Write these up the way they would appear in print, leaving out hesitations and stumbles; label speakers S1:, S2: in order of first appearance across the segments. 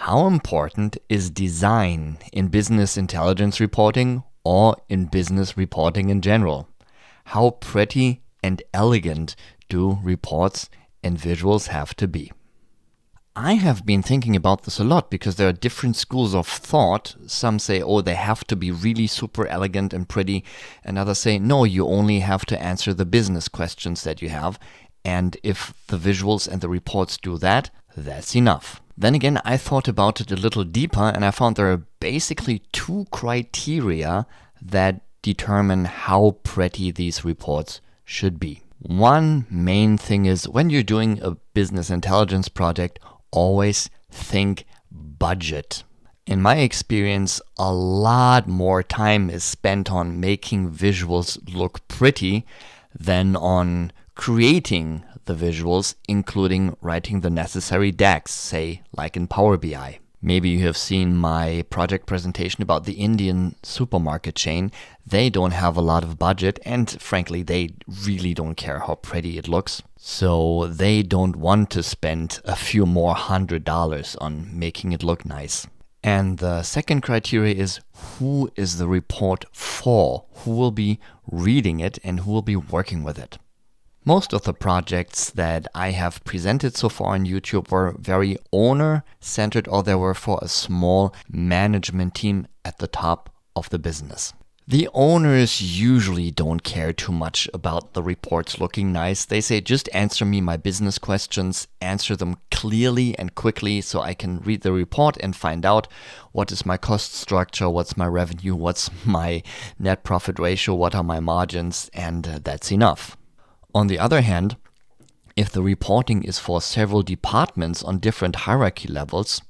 S1: How important is design in business intelligence reporting or in business reporting in general? How pretty and elegant do reports and visuals have to be? I have been thinking about this a lot because there are different schools of thought. Some say, oh, they have to be really super elegant and pretty. And others say, no, you only have to answer the business questions that you have. And if the visuals and the reports do that, that's enough. Then again, I thought about it a little deeper and I found there are basically two criteria that determine how pretty these reports should be. One main thing is when you're doing a business intelligence project, always think budget. In my experience, a lot more time is spent on making visuals look pretty than on creating the visuals, including writing the necessary DAX, say like in Power BI. Maybe you have seen my project presentation about the Indian supermarket chain. They don't have a lot of budget and frankly, they really don't care how pretty it looks. So they don't want to spend a few more $100 on making it look nice. And the second criteria is who is the report for? Who will be reading it and who will be working with it? Most of the projects that I have presented so far on YouTube were very owner-centered or they were for a small management team at the top of the business. The owners usually don't care too much about the reports looking nice. They say, just answer me my business questions, answer them clearly and quickly so I can read the report and find out what is my cost structure, what's my revenue, what's my net profit ratio, what are my margins, and that's enough. On the other hand, if the reporting is for several departments on different hierarchy levels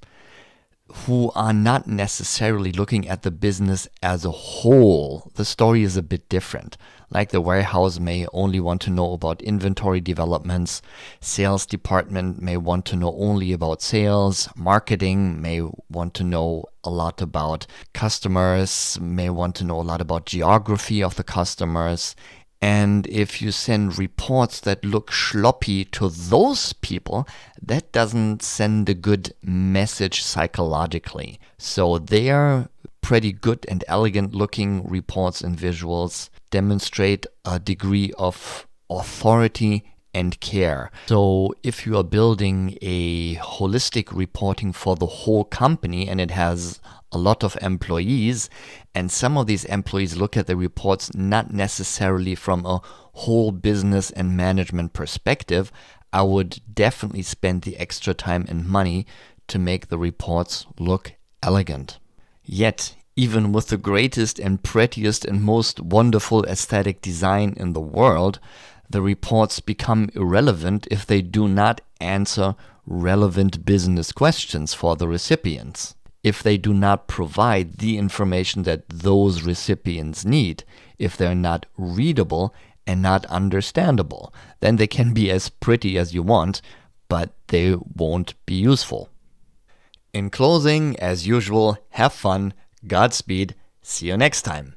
S1: who are not necessarily looking at the business as a whole, the story is a bit different. Like the warehouse may only want to know about inventory developments, sales department may want to know only about sales, marketing may want to know a lot about customers, may want to know a lot about geography of the customers. And if you send reports that look sloppy to those people, that doesn't send a good message psychologically. So their pretty good and elegant looking reports and visuals demonstrate a degree of authority and care. So if you are building a holistic reporting for the whole company and it has a lot of employees, and some of these employees look at the reports not necessarily from a whole business and management perspective, I would definitely spend the extra time and money to make the reports look elegant. Yet, even with the greatest and prettiest and most wonderful aesthetic design in the world, the reports become irrelevant if they do not answer relevant business questions for the recipients. If they do not provide the information that those recipients need, if they're not readable and not understandable, then they can be as pretty as you want, but they won't be useful. In closing, as usual, have fun, Godspeed, see you next time.